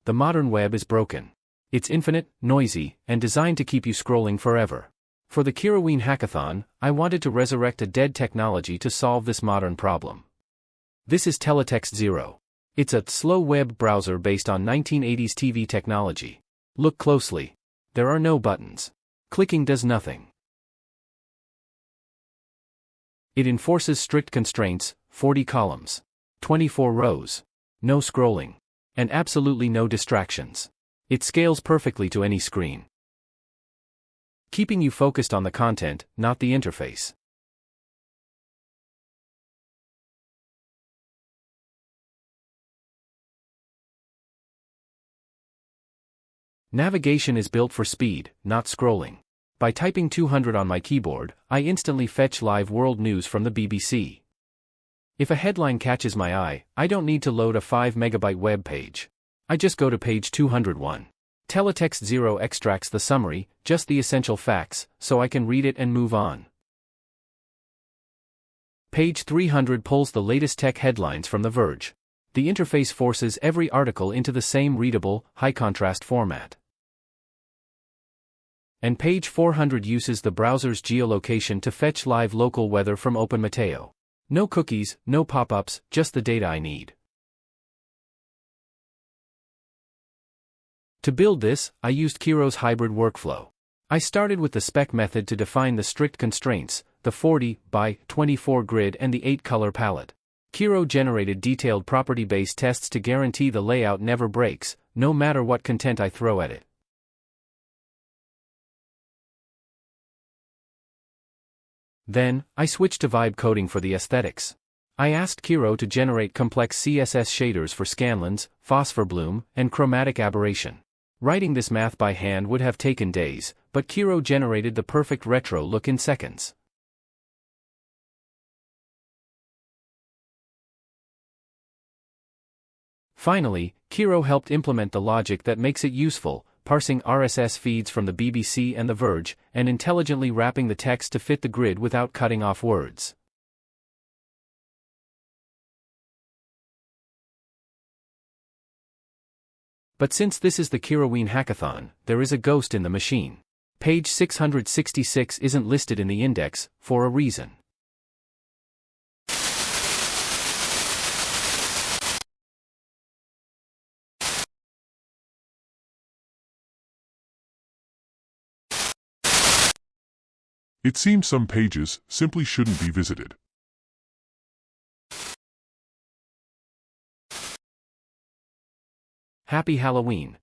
The modern web is broken. It's infinite, noisy, and designed to keep you scrolling forever. For the Kiroween Hackathon, I wanted to resurrect a dead technology to solve this modern problem. This is Teletext Zero. It's a slow web browser based on 1980s TV technology. Look closely. There are no buttons. Clicking does nothing. It enforces strict constraints, 40 columns, 24 rows, no scrolling, and absolutely no distractions. It scales perfectly to any screen, keeping you focused on the content, not the interface. Navigation is built for speed, not scrolling. By typing 200 on my keyboard, I instantly fetch live world news from the BBC. If a headline catches my eye, I don't need to load a 5 MB web page. I just go to page 201. Teletext Zero extracts the summary, just the essential facts, so I can read it and move on. Page 300 pulls the latest tech headlines from the Verge. The interface forces every article into the same readable, high-contrast format. And page 400 uses the browser's geolocation to fetch live local weather from Open-Meteo. No cookies, no pop-ups, just the data I need. To build this, I used Kiro's hybrid workflow. I started with the spec method to define the strict constraints, the 40 by 24 grid and the 8-color palette. Kiro generated detailed property-based tests to guarantee the layout never breaks, no matter what content I throw at it. Then, I switched to vibe coding for the aesthetics. I asked Kiro to generate complex CSS shaders for scanlines, phosphor bloom, and chromatic aberration. Writing this math by hand would have taken days, but Kiro generated the perfect retro look in seconds. Finally, Kiro helped implement the logic that makes it useful, parsing RSS feeds from the BBC and the Verge, and intelligently wrapping the text to fit the grid without cutting off words. But since this is the Kiroween Hackathon, there is a ghost in the machine. Page 666 isn't listed in the index, for a reason. It seems some pages simply shouldn't be visited. Happy Halloween!